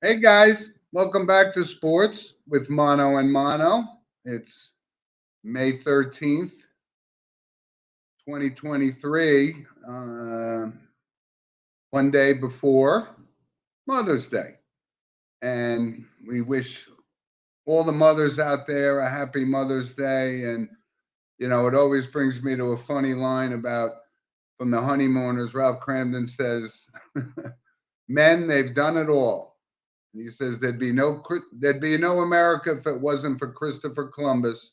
Hey guys, welcome back to Sports with Mono and Mono. It's May 13th, 2023, one day before Mother's Day. And we wish all the mothers out there a happy Mother's Day. And, it always brings me to a funny line about from the Honeymooners. Ralph Cramden says, Men, they've done it all. He says there'd be no America if it wasn't for Christopher Columbus.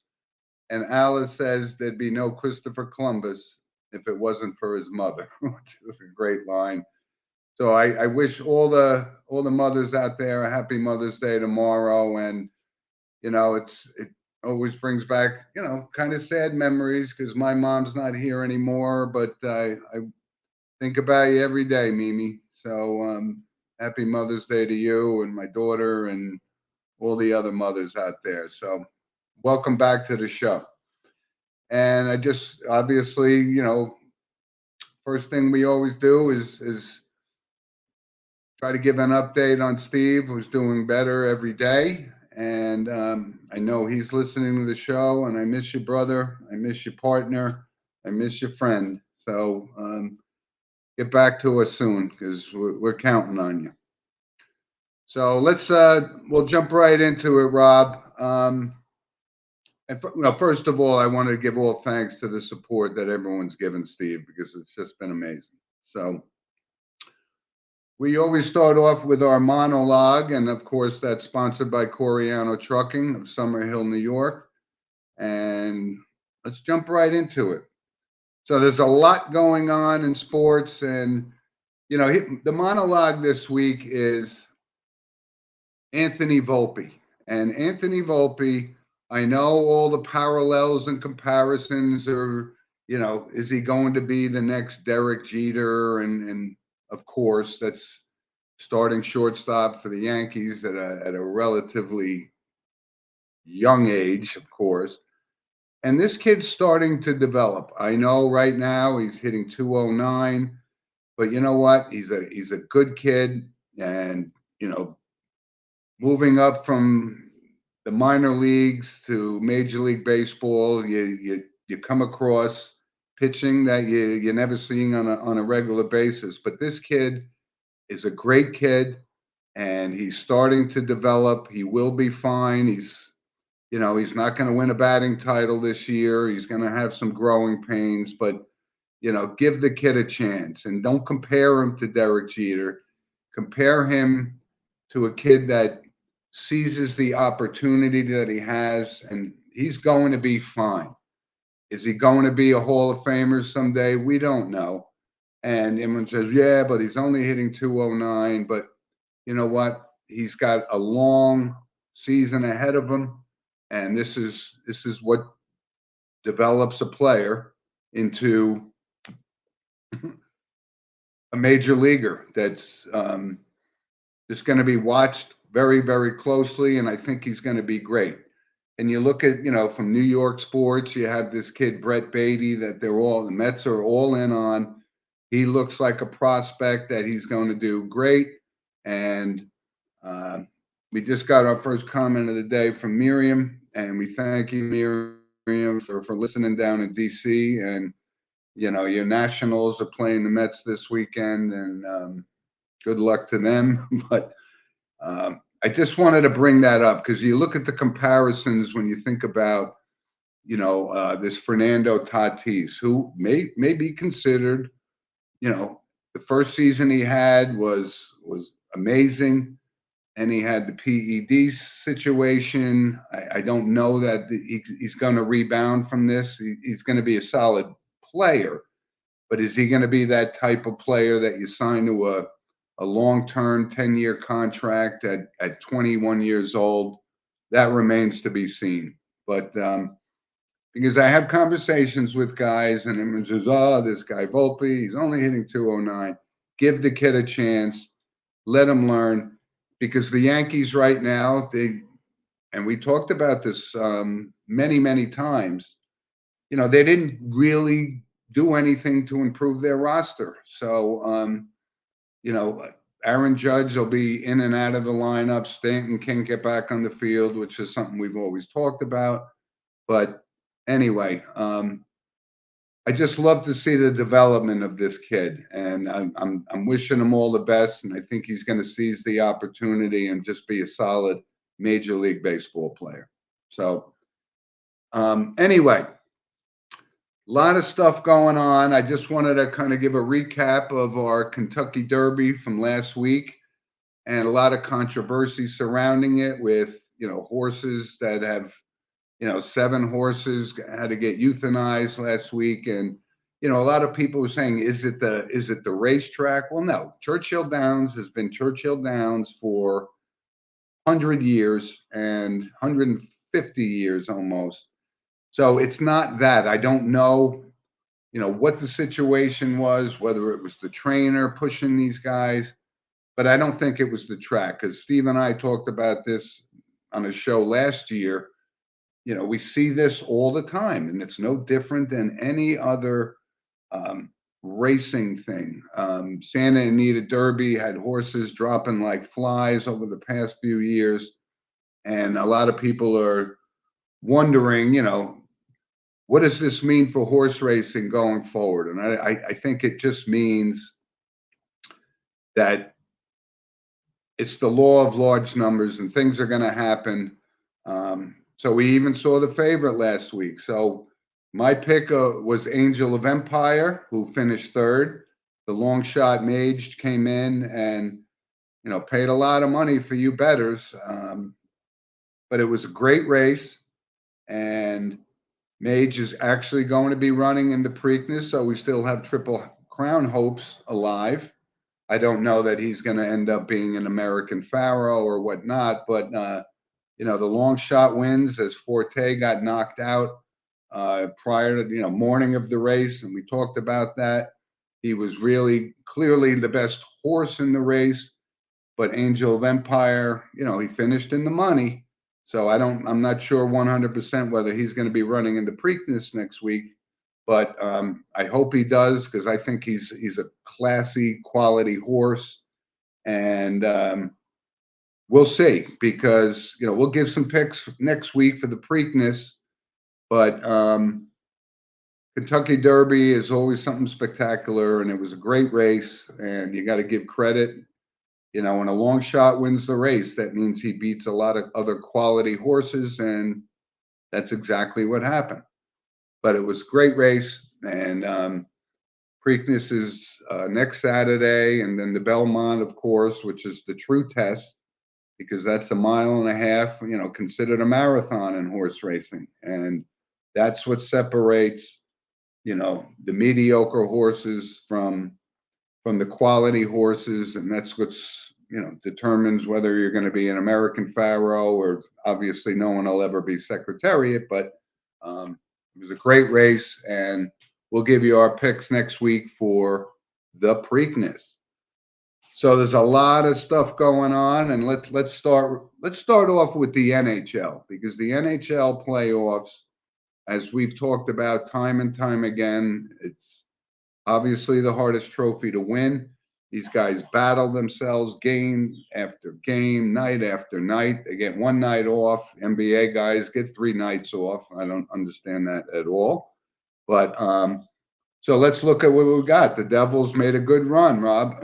And Alice says there'd be no Christopher Columbus if it wasn't for his mother, which is a great line. So I wish all the mothers out there a happy Mother's Day tomorrow. And it always brings back kind of sad memories because my mom's not here anymore. But I think about you every day, Mimi. So happy Mother's Day to you and my daughter and all the other mothers out there. So welcome back to the show. And I just obviously, first thing we always do is try to give an update on Steve, who's doing better every day. And I know he's listening to the show, and I miss you, brother. I miss your partner. I miss your friend. So get back to us soon because we're counting on you. So we'll jump right into it, Rob. First of all, I want to give all thanks to the support that everyone's given Steve because it's just been amazing. So we always start off with our monologue, and of course, that's sponsored by Coriano Trucking of Summer Hill, New York. And let's jump right into it. So there's a lot going on in sports, and the monologue this week is Anthony Volpe, and Anthony Volpe. I know all the parallels and comparisons are, is he going to be the next Derek Jeter? And of course, that's starting shortstop for the Yankees at a relatively young age, of course. And this kid's starting to develop. I know right now he's hitting 209, but you know what? He's a good kid, and moving up from the minor leagues to Major League Baseball, you come across pitching that you're never seeing on a regular basis. But this kid is a great kid, and he's starting to develop. He will be fine. He's not going to win a batting title this year. He's going to have some growing pains, but give the kid a chance and don't compare him to Derek Jeter. Compare him to a kid that seizes the opportunity that he has, and he's going to be fine. Is he going to be a Hall of Famer someday? We don't know. And everyone says, yeah, but he's only hitting 209. But you know what? He's got a long season ahead of him, and this is what develops a player into a major leaguer that's just going to be watched very, very closely, and I think he's going to be great. And you look at, from New York sports, you have this kid, Brett Beatty, that the Mets are all in on. He looks like a prospect that he's going to do great. And we just got our first comment of the day from Miriam, and we thank you, Miriam, for listening down in DC. And, your Nationals are playing the Mets this weekend, and good luck to them. But I just wanted to bring that up because you look at the comparisons when you think about, this Fernando Tatis, who may be considered, the first season he had was amazing, and he had the PED situation. I don't know that he's going to rebound from this. He's going to be a solid player, but is he going to be that type of player that you sign to a long-term 10-year contract at 21 years old? That remains to be seen. But because I have conversations with guys and everyone says, oh, this guy Volpe, he's only hitting 209. Give the kid a chance. Let him learn. Because the Yankees right now, and we talked about this many, many times, they didn't really do anything to improve their roster. So, Aaron Judge will be in and out of the lineup. Stanton can't get back on the field, which is something we've always talked about. But anyway, I just love to see the development of this kid, and I'm wishing him all the best. And I think he's going to seize the opportunity and just be a solid Major League Baseball player. So anyway, a lot of stuff going on. I just wanted to kind of give a recap of our Kentucky Derby from last week, and a lot of controversy surrounding it with, horses that have, 7 horses had to get euthanized last week. And, a lot of people were saying, is it the racetrack? Well, no, Churchill Downs has been Churchill Downs for 100 years and 150 years almost. So it's not that. I don't know, what the situation was, whether it was the trainer pushing these guys, but I don't think it was the track, because Steve and I talked about this on a show last year. We see this all the time, and it's no different than any other racing thing. Santa Anita Derby had horses dropping like flies over the past few years, and a lot of people are wondering, what does this mean for horse racing going forward? And I think it just means that it's the law of large numbers, and things are going to happen. So we even saw the favorite last week. So my pick was Angel of Empire, who finished third. The long shot Mage came in and, paid a lot of money for you bettors. But it was a great race, and Mage is actually going to be running in the Preakness, so we still have Triple Crown hopes alive. I don't know that he's going to end up being an American Pharaoh or whatnot, but the long shot wins as Forte got knocked out prior to morning of the race, and we talked about that. He was really clearly the best horse in the race, but Angel of Empire, he finished in the money. So I'm not sure 100% whether he's going to be running in the Preakness next week, but I hope he does, because I think he's a classy, quality horse, and we'll see, because we'll give some picks next week for the Preakness, but Kentucky Derby is always something spectacular, and it was a great race, and you got to give credit. When a long shot wins the race, that means he beats a lot of other quality horses, and that's exactly what happened. But it was a great race, and Preakness is next Saturday, and then the Belmont, of course, which is the true test, because that's a mile and a half, considered a marathon in horse racing. And that's what separates, the mediocre horses from the quality horses. And that's what's, determines whether you're going to be an American Pharaoh, or obviously no one will ever be Secretariat. But it was a great race, and we'll give you our picks next week for the Preakness. So there's a lot of stuff going on, and let's start off with the NHL, because the NHL playoffs, as we've talked about time and time again, it's obviously the hardest trophy to win. These guys battle themselves game after game, night after night. They get one night off. NBA guys get 3 nights off. I don't understand that at all. But so let's look at what we got. The Devils made a good run, Rob.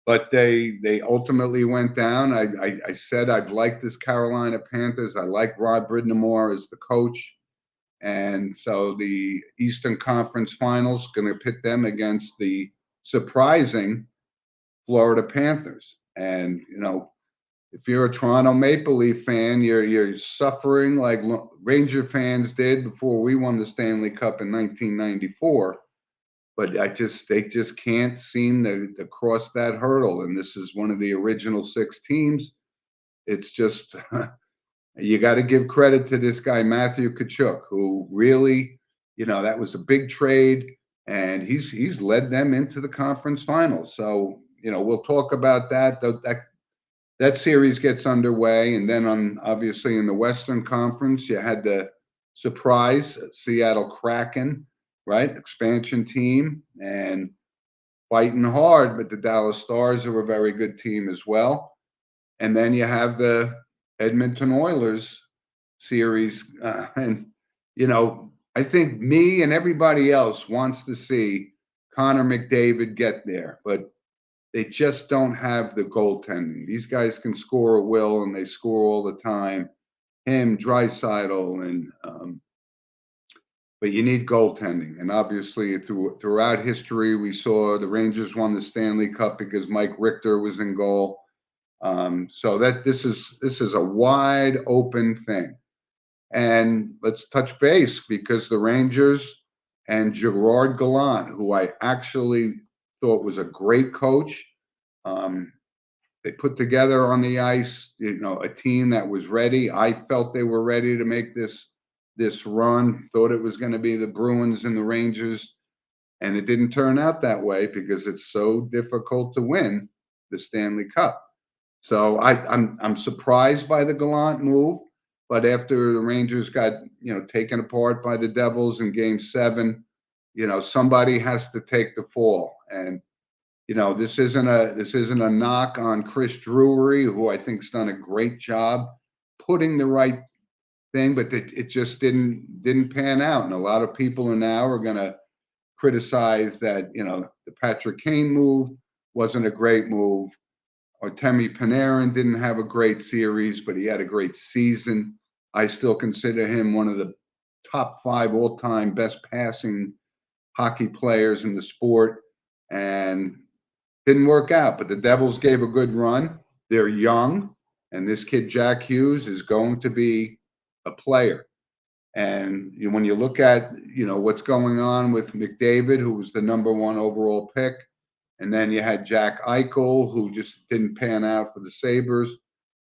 But they ultimately went down. I said I've liked this Carolina Panthers. I like Rod Brind'Amour as the coach. And so the Eastern Conference Finals going to pit them against the surprising Florida Panthers. And, if you're a Toronto Maple Leaf fan, you're suffering like Ranger fans did before we won the Stanley Cup in 1994. But they just can't seem to cross that hurdle. And this is one of the original 6 teams. It's just, you got to give credit to this guy, Matthew Tkachuk, who really, that was a big trade, and he's led them into the conference finals. So, we'll talk about that. That series gets underway. And then obviously in the Western Conference, you had the surprise Seattle Kraken, right? Expansion team. And fighting hard, but the Dallas Stars are a very good team as well. And then you have the Edmonton Oilers series. And, I think me and everybody else wants to see Connor McDavid get there, but they just don't have the goaltending. These guys can score at will, and they score all the time. Him, Draisaitl, but you need goaltending. And obviously, throughout history, we saw the Rangers won the Stanley Cup because Mike Richter was in goal. So that this is a wide open thing. And let's touch base because the Rangers and Gerard Gallant, who I actually thought was a great coach, they put together on the ice, a team that was ready. I felt they were ready to make this run. Thought it was going to be the Bruins and the Rangers, and it didn't turn out that way because it's so difficult to win the Stanley Cup. So I'm surprised by the Gallant move, but after the Rangers got taken apart by the Devils in Game 7, somebody has to take the fall. And this isn't a knock on Chris Drury, who I think's done a great job putting the right thing, but it just didn't pan out. And a lot of people now are going to criticize that the Patrick Kane move wasn't a great move. Artemi Panarin didn't have a great series, but he had a great season. I still consider him one of the top 5 all-time best passing hockey players in the sport, and didn't work out. But the Devils gave a good run. They're young, and this kid, Jack Hughes, is going to be a player. And when you look at, what's going on with McDavid, who was the number 1 overall pick, and then you had Jack Eichel, who just didn't pan out for the Sabres,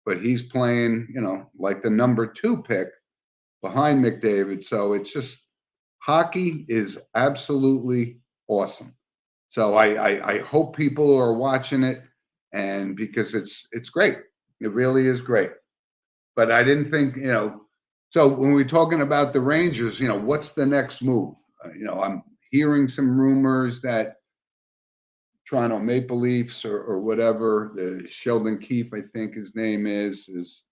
but he's playing, like the number 2 pick behind McDavid. So it's just, hockey is absolutely awesome. So I hope people are watching it, and because it's great. It really is great. But I didn't think, so when we're talking about the Rangers, what's the next move? I'm hearing some rumors that Toronto Maple Leafs or whatever, the Sheldon Keefe, I think his name is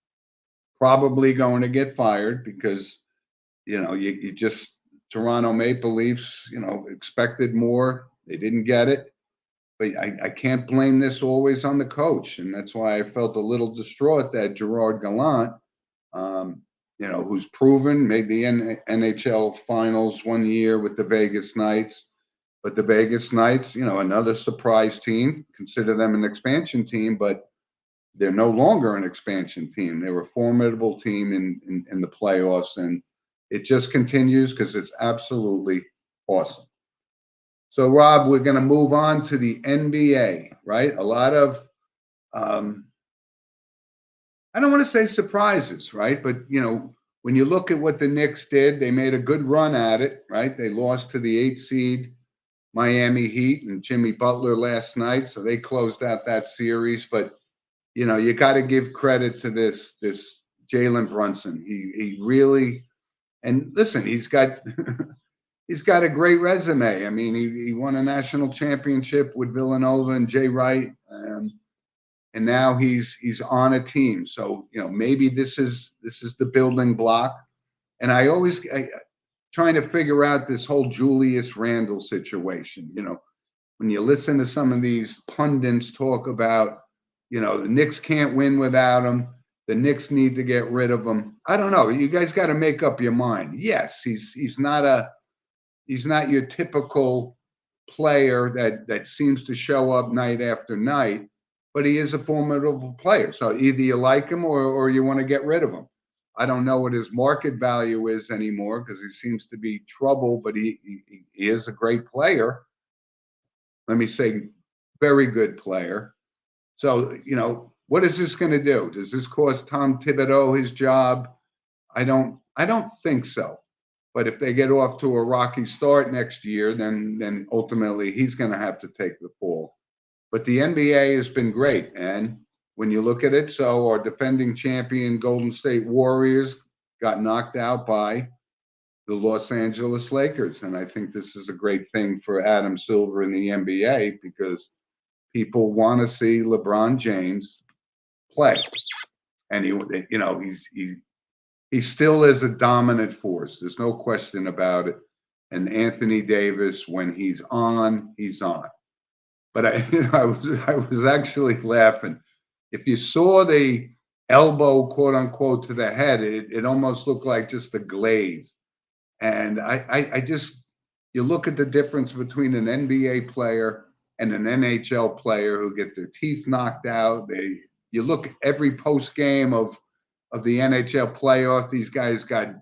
probably going to get fired because, you just, Toronto Maple Leafs, expected more. They didn't get it. But I can't blame this always on the coach. And that's why I felt a little distraught that Gerard Gallant, who's proven, made the NHL finals one year with the Vegas Knights. But the Vegas Knights, another surprise team, consider them an expansion team, but they're no longer an expansion team. They were a formidable team in the playoffs, and it just continues because it's absolutely awesome. So, Rob, we're going to move on to the NBA, right? A lot of, I don't want to say surprises, right? But, when you look at what the Knicks did, they made a good run at it, right? They lost to the 8 seed Miami Heat and Jimmy Butler last night, so they closed out that series. But you got to give credit to this Jalen Brunson. He really, and listen, he's got he's got a great resume. I mean, he won a national championship with Villanova and Jay Wright, and now he's on a team. So maybe this is the building block. And I trying to figure out this whole Julius Randle situation. When you listen to some of these pundits talk about, the Knicks can't win without him. The Knicks need to get rid of him. I don't know. You guys got to make up your mind. Yes, he's not your typical player that seems to show up night after night, but he is a formidable player. So either you like him or you want to get rid of him. I don't know what his market value is anymore because he seems to be trouble, but he is a great player. Let me say, very good player. So, what is this going to do? Does this cost Tom Thibodeau his job? I don't think so. But if they get off to a rocky start next year, then ultimately he's going to have to take the fall. But the NBA has been great, and when you look at it, so our defending champion Golden State Warriors got knocked out by the Los Angeles Lakers. And I think this is a great thing for Adam Silver in the NBA because people want to see LeBron James play. And he still is a dominant force. There's no question about it. And Anthony Davis, when he's on, he's on. But I was actually laughing. If you saw the elbow, quote unquote, to the head, it almost looked like just a glaze. And I just, you look at the difference between an NBA player and an NHL player who get their teeth knocked out. You look at every post game of the NHL playoff. These guys got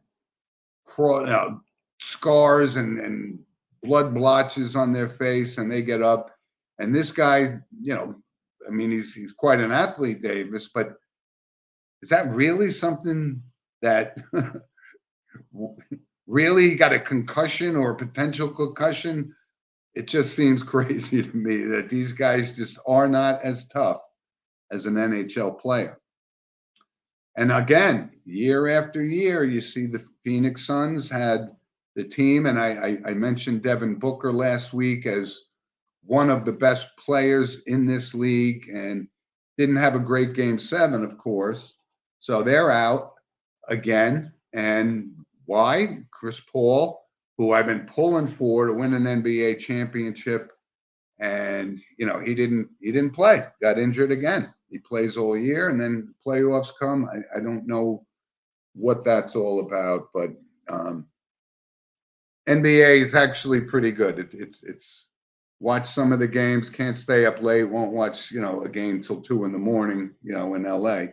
scars and blood blotches on their face, and they get up. And this guy, I mean, he's quite an athlete, Davis, but is that really something that really got a concussion or a potential concussion? It just seems crazy to me that these guys just are not as tough as an NHL player. And again, year after year, you see the Phoenix Suns had the team, and I mentioned Devin Booker last week as one of the best players in this league, and didn't have a great game 7, of course. So they're out again. And why? Chris Paul, who I've been pulling for to win an NBA championship, and he didn't play. Got injured again. He plays all year, and then playoffs come. I don't know what that's all about, but NBA is actually pretty good. It's watch some of the games. Can't stay up late. Won't watch a game till 2 a.m. in LA.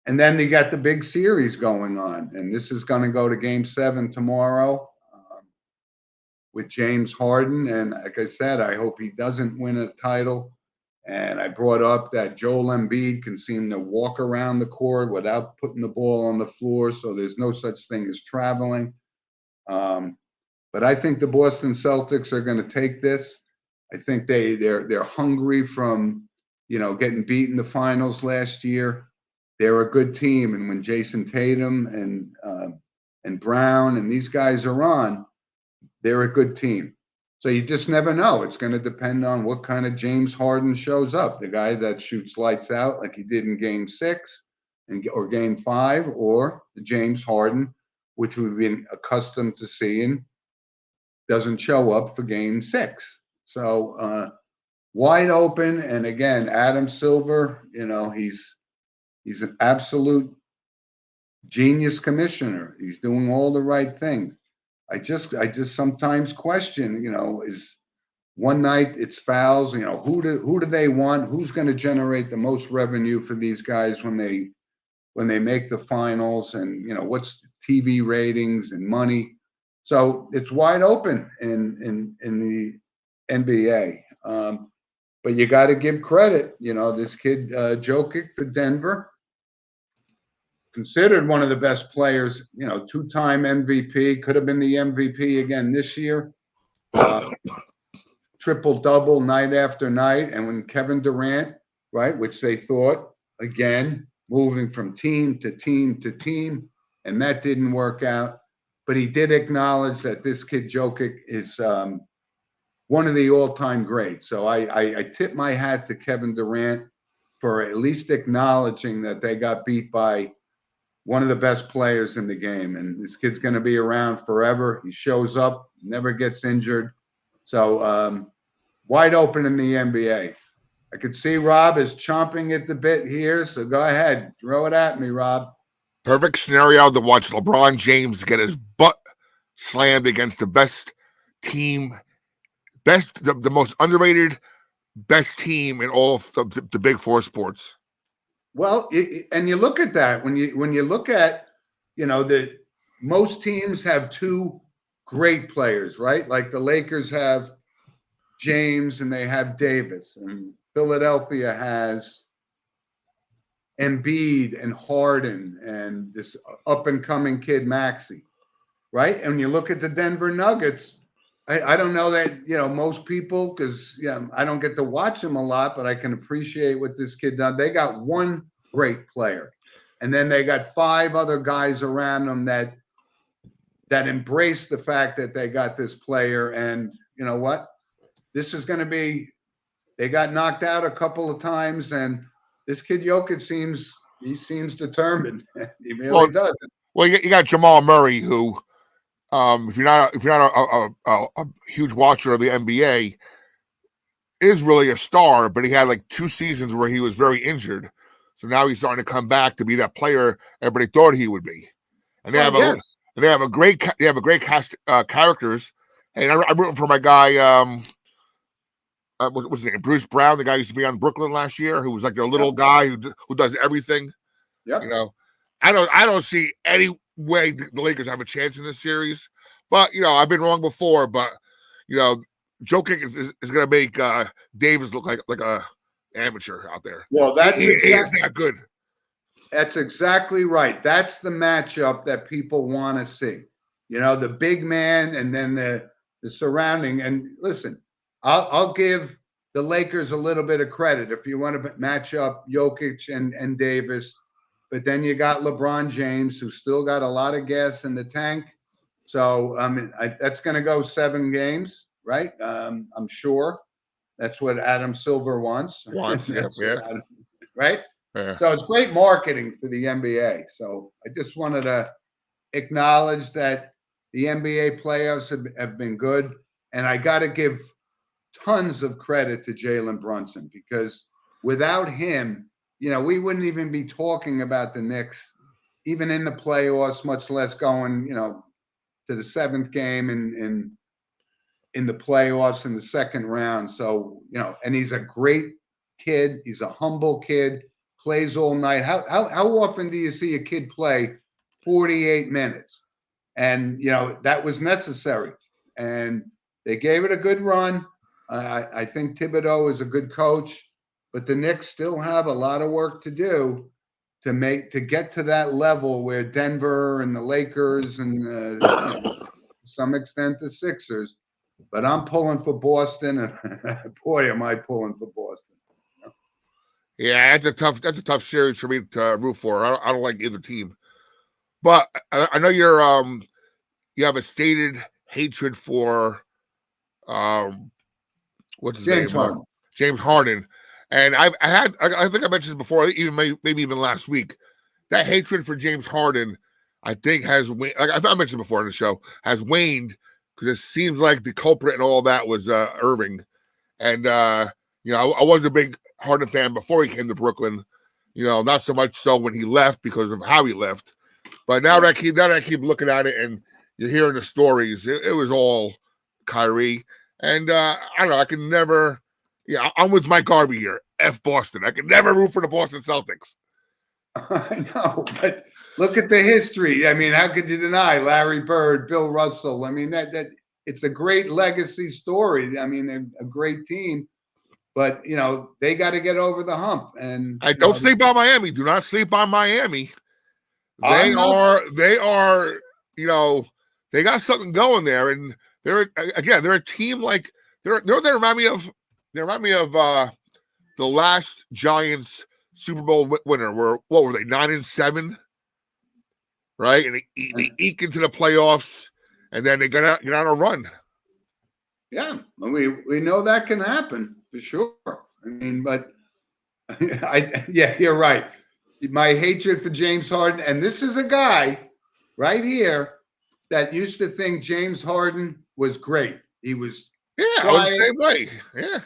And then they got the big series going on, and this is going to go to Game 7 tomorrow with James Harden. And like I said, I hope he doesn't win a title. And I brought up that Joel Embiid can seem to walk around the court without putting the ball on the floor, so there's no such thing as traveling. But I think the Boston Celtics are going to take this. I think they're hungry from getting beat in the finals last year. They're a good team, and when Jason Tatum and Brown and these guys are on, they're a good team. So you just never know. It's going to depend on what kind of James Harden shows up, the guy that shoots lights out like he did in Game 6 or Game 5, or the James Harden, which we've been accustomed to seeing, doesn't show up for Game 6. So wide open. And again, Adam Silver, he's an absolute genius commissioner. He's doing all the right things. I just sometimes question, is one night it's fouls, who do they want? Who's going to generate the most revenue for these guys when they make the finals, and what's TV ratings and money? So it's wide open in the NBA. But you got to give credit, this kid Jokic for Denver, considered one of the best players, 2-time MVP, could have been the MVP again this year. Triple-double night after night. And when Kevin Durant, right, which they thought, again, moving from team to team to team, and that didn't work out. But he did acknowledge that this kid Jokic is one of the all-time greats. So I tip my hat to Kevin Durant for at least acknowledging that they got beat by one of the best players in the game. And this kid's going to be around forever. He shows up, never gets injured. So wide open in the NBA. I could see Rob is chomping at the bit here. So go ahead. Throw it at me, Rob. Perfect scenario to watch LeBron James get his butt slammed against the best team, the most underrated, best team in all of the big 4 sports. Well, and you look at that when you look at, that most teams have 2 great players, right? Like the Lakers have James and they have Davis, and Philadelphia has Embiid and Harden and this up and coming kid Maxey, right? And you look at the Denver Nuggets. I don't know that, most people, because I don't get to watch them a lot, but I can appreciate what this kid done. They got one great player, and then they got 5 other guys around them that that embrace the fact that they got this player. And you know what? This is going to be. They got knocked out a couple of times, and this kid Jokic seems determined. He Well, really does. well, you got Jamal Murray, who, if you're not a huge watcher of the NBA, is really a star, but he had like 2 seasons where he was very injured. So now he's starting to come back to be that player everybody thought he would be. And they have a great cast characters. Hey, I'm rooting for my guy. What's his name? Bruce Brown, the guy who used to be on Brooklyn last year, who was like a little guy who does everything. Yep. You know, I don't see any way the Lakers have a chance in this series. But I've been wrong before. But Jokic is going to make Davis look like a amateur out there. Well, he is not good. That's exactly right. That's the matchup that people want to see. The big man and then the surrounding. And listen, I'll give the Lakers a little bit of credit if you want to match up Jokic and Davis. But then you got LeBron James, who's still got a lot of gas in the tank. So that's going to go 7 games, right? I'm sure that's what Adam Silver wants. Right? Yeah. So it's great marketing for the NBA. So I just wanted to acknowledge that the NBA playoffs have been good. And I got to give tons of credit to Jalen Brunson, because without him, we wouldn't even be talking about the Knicks, even in the playoffs, much less going, to the 7th game in the playoffs in the 2nd round. So, and he's a great kid. He's a humble kid, plays all night. How often do you see a kid play 48 minutes? And, that was necessary. And they gave it a good run. I think Thibodeau is a good coach, but the Knicks still have a lot of work to do to get to that level where Denver and the Lakers and to some extent the Sixers. But I'm pulling for Boston, and boy, am I pulling for Boston. Yeah, that's a tough series for me to root for. I don't like either team, but I know you have a stated hatred for what's his James name? Harden. James Harden. And I think I mentioned this before, even maybe even last week. That hatred for James Harden, I think, has waned. Like I mentioned before in the show, has waned, because it seems like the culprit and all that was Irving. And I was a big Harden fan before he came to Brooklyn. Not so much so when he left because of how he left. But now that I keep looking at it and you're hearing the stories, it was all Kyrie. And I don't know. I can never. Yeah, I'm with Mike Garvey here. F Boston. I can never root for the Boston Celtics. I know, but look at the history. I mean, how could you deny Larry Bird, Bill Russell? I mean, that it's a great legacy story. I mean, a great team, but they got to get over the hump. And I don't sleep on Miami. Do not sleep on Miami. They are. They got something going there, and they're a team like they remind me of the last Giants Super Bowl winner. What were they, 9-7, right? And they eke into the playoffs, and then they get on a run. Yeah, we know that can happen for sure. I mean, but you're right. My hatred for James Harden, and this is a guy right here that used to think James Harden was great. He was I was the same way. Yeah.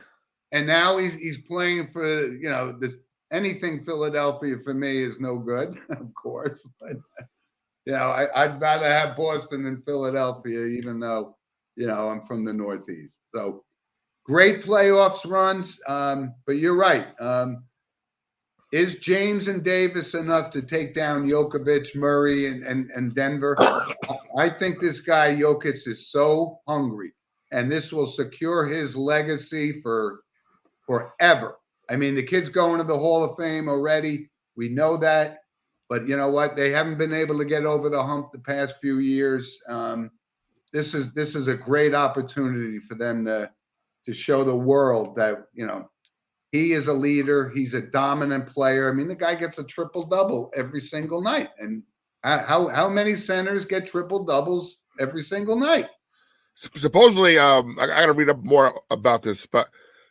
And now he's playing for this. Anything Philadelphia for me is no good, of course. But I'd rather have Boston than Philadelphia, even though I'm from the Northeast. So great playoffs runs. But you're right. Is James and Davis enough to take down Jokovic, Murray, and Denver? I think this guy Jokic is so hungry, and this will secure his legacy for forever. I mean, the kid's going to the Hall of Fame already. We know that. But you know what? They haven't been able to get over the hump the past few years. This is a great opportunity for them to show the world that, he is a leader. He's a dominant player. I mean, the guy gets a triple-double every single night. And how many centers get triple-doubles every single night. Supposedly, I got to read up more about this, but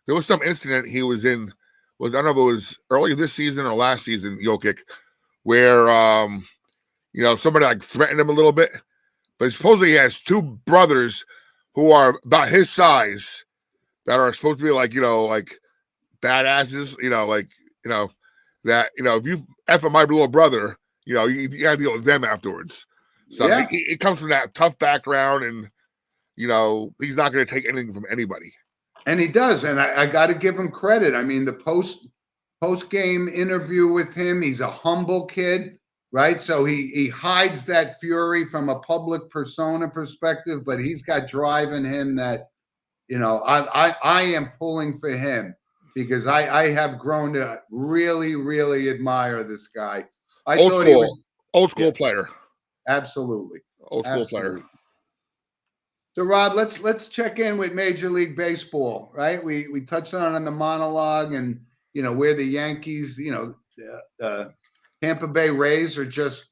there was some incident he was in. I don't know if it was earlier this season or last season, Jokic, where somebody like threatened him a little bit. But supposedly he has two brothers who are about his size that are supposed to be like badasses. That if you F my little brother, you gotta deal with them afterwards. So Yeah. it comes from that tough background, and he's not going to take anything from anybody. And he does, and I got to give him credit. I mean, the post game interview with him, he's a humble kid, right? So he hides that fury from a public persona perspective, but he's got drive in him that I am pulling for him because I have grown to really, really admire this guy. Old school player. Absolutely. Old school player. So Rob, let's check in with Major League Baseball, right? We touched on the monologue and where the Yankees, the Tampa Bay Rays are just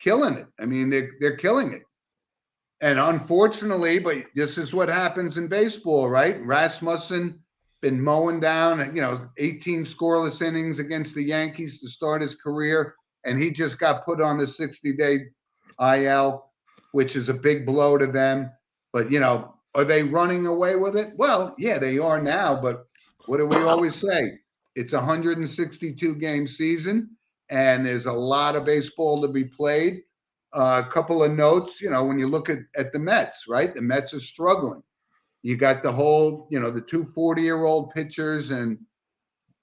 killing it. I mean, they're killing it. And unfortunately, but this is what happens in baseball, right? Rasmussen been mowing down, 18 scoreless innings against the Yankees to start his career, and he just got put on the 60-day IL, which is a big blow to them. But, are they running away with it? Well, yeah, they are now. But what do we always say? It's a 162-game season, and there's a lot of baseball to be played. A couple of notes, when you look at the Mets, right? The Mets are struggling. You got the whole, the two 40-year-old pitchers, and,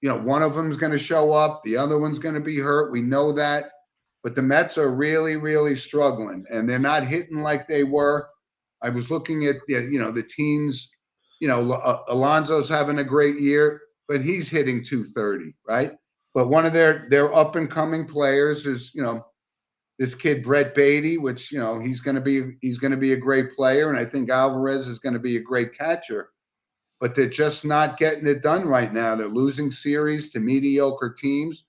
one of them is going to show up. The other one's going to be hurt. We know that. But the Mets are really, really struggling, and they're not hitting like they were. I was looking at the teams. Alonso's having a great year, but he's hitting 230, right? But one of their up and coming players is this kid Brett Beatty, which he's going to be a great player, and I think Alvarez is going to be a great catcher. But they're just not getting it done right now. They're losing series to mediocre teams,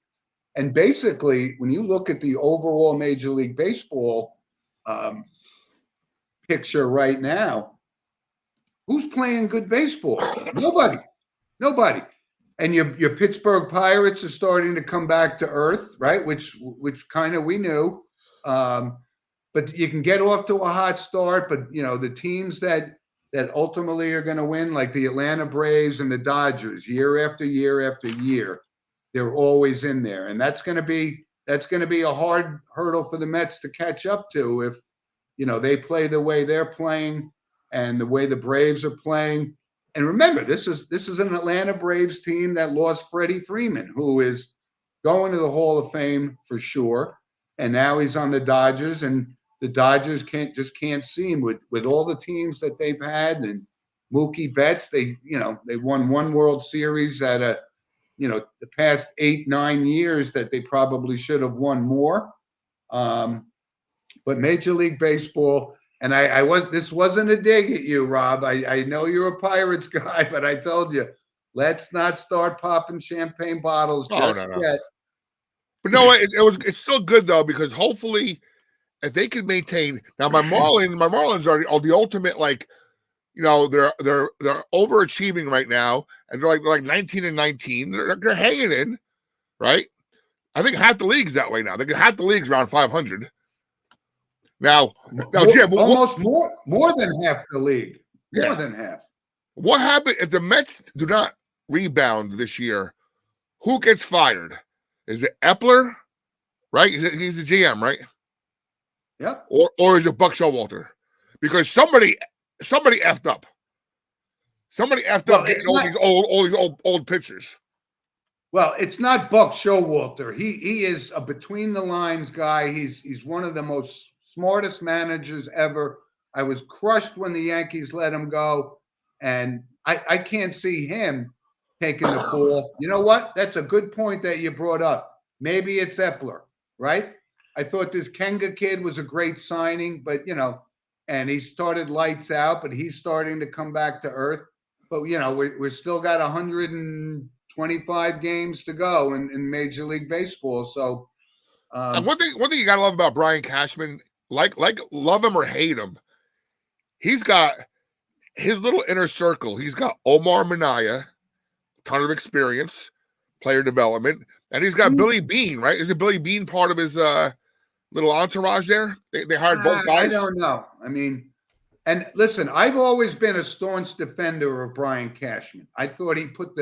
and basically, when you look at the overall Major League Baseball picture right now, who's playing good baseball? Nobody. And your Pittsburgh Pirates are starting to come back to earth, right? Which kind of we knew. But you can get off to a hot start, but the teams that ultimately are going to win, like the Atlanta Braves and the Dodgers, year after year after year, they're always in there. And that's going to be a hard hurdle for the Mets to catch up to if they play the way they're playing and the way the Braves are playing. And remember, this is an Atlanta Braves team that lost Freddie Freeman, who is going to the Hall of Fame for sure. And now he's on the Dodgers, and the Dodgers can't see him with all the teams that they've had. And Mookie Betts, they won one World Series at the past 8-9 years that they probably should have won more. But Major League Baseball, and this wasn't a dig at you, Rob. I know you're a Pirates guy, but I told you, let's not start popping champagne bottles just yet. But no, it's still good though, because hopefully, if they can maintain now, my Marlins are the ultimate, they're overachieving right now, and they're like 19-19. They're hanging in, right? I think half the league's that way now. I think half the league's around 500. Now, Jim, almost more than half the league. More than half. What happened if the Mets do not rebound this year? Who gets fired? Is it Epler? Right? He's the GM, right? Yep. Or is it Buck Showalter? Because somebody effed up. Somebody effed up getting all these old pitchers. Well, it's not Buck Showalter. He is a between the lines guy. He's one of the most smartest managers ever. I was crushed when the Yankees let him go, and I can't see him taking the fall. You know what? That's a good point that you brought up. Maybe it's Epler, right? I thought this Kenga kid was a great signing, but and he started lights out, but he's starting to come back to earth. But we're still got 125 games to go in Major League Baseball. So and one thing you gotta love about Brian Cashman, like love him or hate him, he's got his little inner circle. He's got Omar Minaya, ton of experience, player development, and he's got Billy Bean, right? Is the Billy Bean part of his little entourage there? They hired both guys. I don't know. I mean, and listen, I've always been a staunch defender of Brian Cashman. I thought he put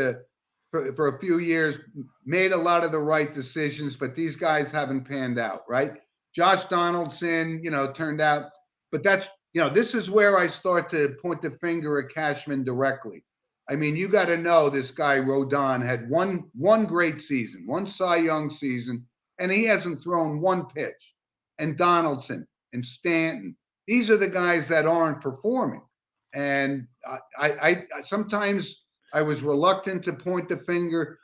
for a few years, made a lot of the right decisions, but these guys haven't panned out, right? Josh Donaldson, turned out, but that's, this is where I start to point the finger at Cashman directly. I mean, you got to know this guy Rodon had one great season, one Cy Young season, and he hasn't thrown one pitch. And Donaldson and Stanton, these are the guys that aren't performing. And I sometimes I was reluctant to point the finger.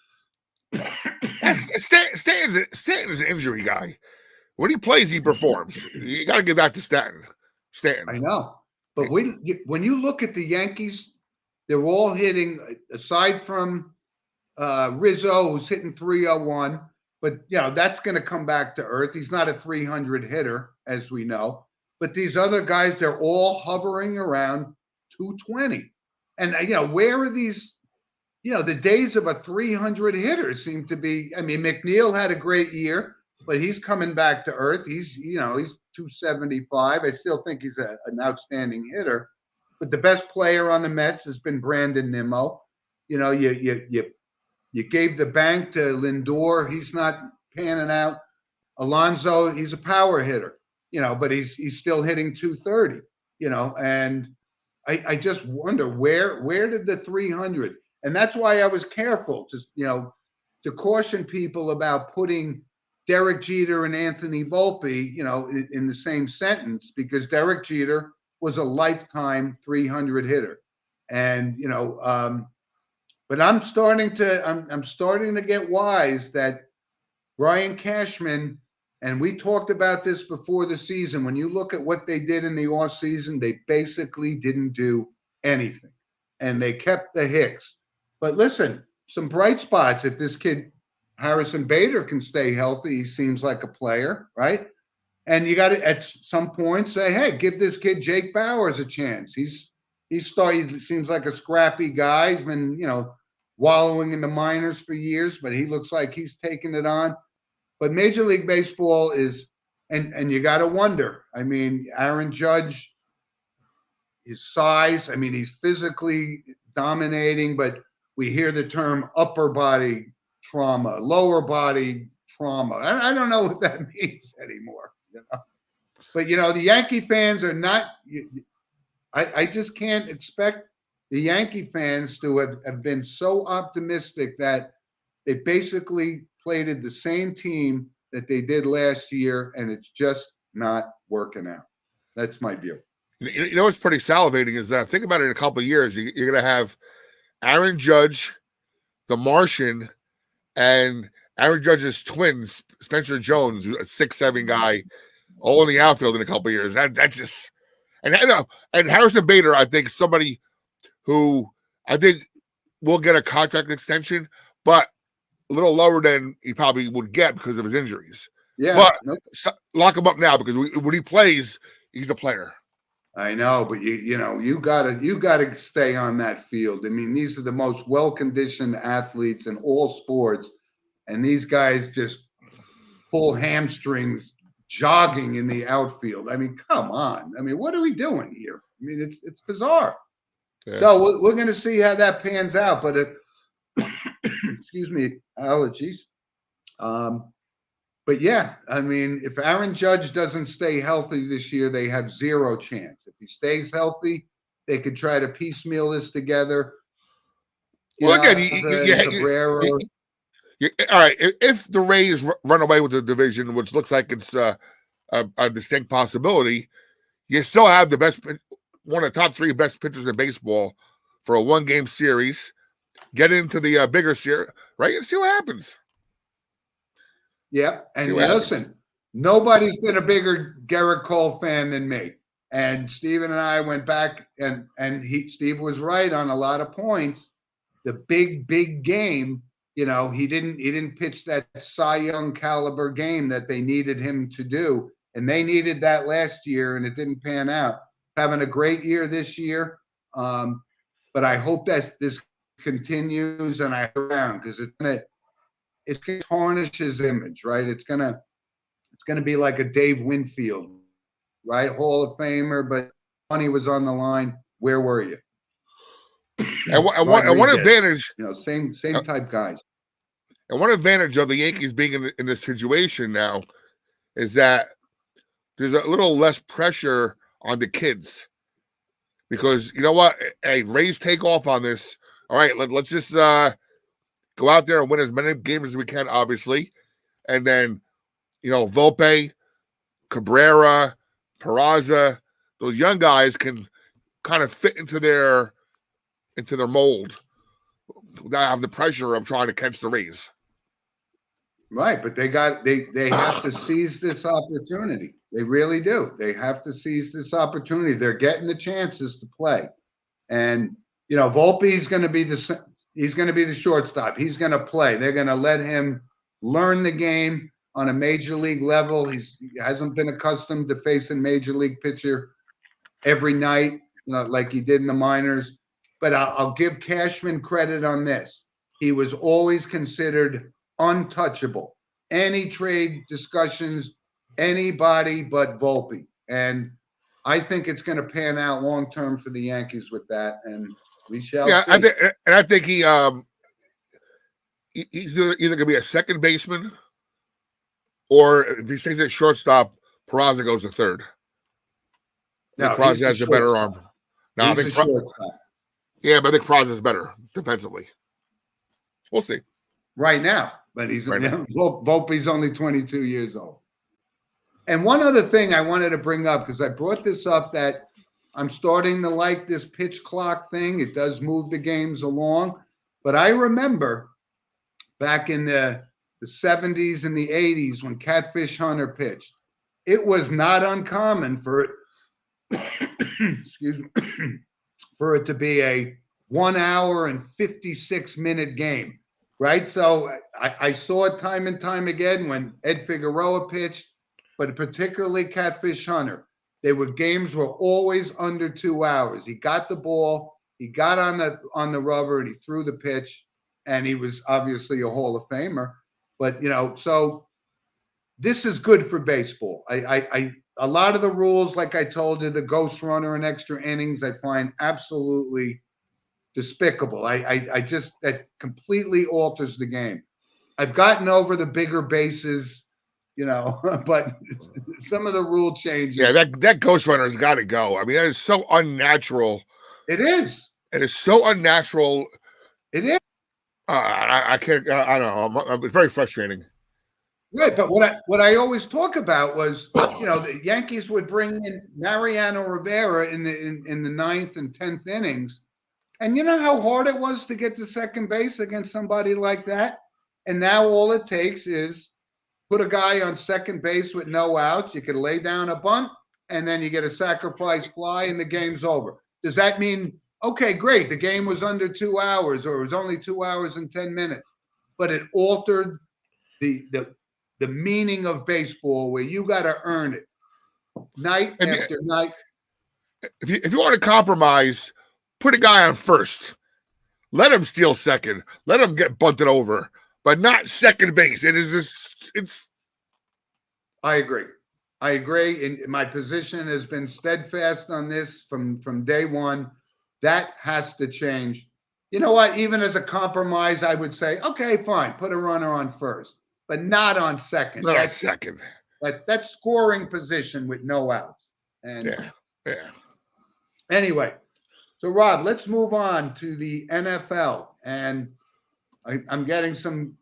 Stanton's an injury guy. When he plays, he performs. You got to give that to Stanton. I know. But when you look at the Yankees, they're all hitting, aside from Rizzo, who's hitting 301. But, that's going to come back to earth. He's not a 300 hitter, as we know. But these other guys, they're all hovering around 220. And, where are these, the days of a 300 hitter seem to be. I mean, McNeil had a great year, but he's coming back to earth. He's 275. I still think he's an outstanding hitter. But the best player on the Mets has been Brandon Nimmo. You gave the bank to Lindor. He's not panning out. Alonso, he's a power hitter, but he's still hitting 230, and I just wonder where did the 300? And that's why I was careful to caution people about putting Derek Jeter and Anthony Volpe, in the same sentence, because Derek Jeter was a lifetime 300 hitter. And, but I'm starting to get wise that Brian Cashman, and we talked about this before the season, when you look at what they did in the offseason, they basically didn't do anything. And they kept the Hicks. But listen, some bright spots. If this kid, Harrison Bader, can stay healthy, he seems like a player, right? And you got to, at some point, say, hey, give this kid Jake Bauers a chance. He seems like a scrappy guy. He's been, wallowing in the minors for years, but he looks like he's taking it on. But Major League Baseball is, and you got to wonder. I mean, Aaron Judge, his size, I mean, he's physically dominating, but we hear the term upper body trauma, lower body trauma. I don't know what that means anymore. But, the Yankee fans are not, I just can't expect the Yankee fans to have been so optimistic that they basically played the same team that they did last year, and it's just not working out. That's my view. What's pretty salivating is that, think about it, in a couple of years, you're going to have Aaron Judge, the Martian, and Aaron Judge's twins, Spencer Jones, a 6'7" guy, all in the outfield in a couple of years. That's just, and Harrison Bader, I think, somebody who I think will get a contract extension, but a little lower than he probably would get because of his injuries. Yeah, but lock him up now, because when he plays, he's a player. I know, but you gotta stay on that field. I mean, these are the most well-conditioned athletes in all sports, and these guys just pull hamstrings jogging in the outfield. I mean, come on. I mean, what are we doing here? I mean, it's bizarre. Yeah. So we're going to see how that pans out. But excuse me, allergies. But yeah, I mean, if Aaron Judge doesn't stay healthy this year, they have zero chance. If he stays healthy, they could try to piecemeal this together. Well, again, all right. If the Rays run away with the division, which looks like it's a distinct possibility, you still have one of the top 3 best pitchers in baseball for a 1-game series. Get into the bigger series, right? And see what happens. Yep. And listen, nobody's been a bigger Gerrit Cole fan than me. And Steven and I went back, and Steve was right on a lot of points. The big game, he didn't pitch that Cy Young caliber game that they needed him to do. And they needed that last year, and it didn't pan out. having a great year this year. But I hope that this continues and I around because it's gonna tarnish his image, right? It's gonna be like a Dave Winfield, right? Hall of Famer, but money was on the line. Where were you? And one advantage, same type guys. And one advantage of the Yankees being in this situation now is that there's a little less pressure on the kids. Because you know what? Hey, Rays take off on this. All right, let's just go out there and win as many games as we can, obviously. And then, Volpe, Cabrera, Peraza, those young guys can kind of fit into their mold without having the pressure of trying to catch the Rays. Right, but they have to seize this opportunity. They really do. They have to seize this opportunity. They're getting the chances to play, and Volpe's going to be the shortstop. He's going to play. They're going to let him learn the game on a major league level. He hasn't been accustomed to facing major league pitcher every night, like he did in the minors. But I'll give Cashman credit on this. He was always considered untouchable. Any trade discussions, anybody but Volpe. And I think it's going to pan out long term for the Yankees with that, and we shall see. I think he's either going to be a second baseman, or if he stays at shortstop, Peraza goes to third. Peraza has a better arm. No, I think shortstop. Yeah, but I think Peraza is better defensively. We'll see. Right now, but Volpe's only 22 years old. And one other thing I wanted to bring up, because I brought this up, that I'm starting to like this pitch clock thing. It does move the games along. But I remember back in the 70s and the 80s when Catfish Hunter pitched, it was not uncommon for it, excuse me, for it to be a 1 hour and 56-minute game. Right. So I saw it time and time again when Ed Figueroa pitched, but particularly Catfish Hunter. Games were always under 2 hours. He got the ball, he got on the rubber, and he threw the pitch, and he was obviously a Hall of Famer. But so this is good for baseball. A lot of the rules, like I told you, the ghost runner and extra innings, I find absolutely despicable. I just, that completely alters the game. I've gotten over the bigger bases, but some of the rule changes. Yeah, that ghost runner has got to go. I mean, that is so unnatural. It is. It is so unnatural. It is. I can't. I don't know. It's very frustrating. Right, but what I always talk about was, the Yankees would bring in Mariano Rivera in the 9th and 10th innings. And you know how hard it was to get to second base against somebody like that? And now all it takes is put a guy on second base with no outs. You can lay down a bunt, and then you get a sacrifice fly, and the game's over. Does that mean, okay, great, the game was under 2 hours, or it was only 2 hours and 10 minutes? But it altered the meaning of baseball, where you got to earn it night after night. If you want to compromise, put a guy on first. Let him steal second. Let him get bunted over, but not second base. It's. I agree. And my position has been steadfast on this from day one. That has to change. You know what? Even as a compromise, I would say, okay, fine, put a runner on first, but not on second. Not on second. That scoring position with no outs. And yeah. Anyway. So, Rob, let's move on to the NFL. And I'm getting some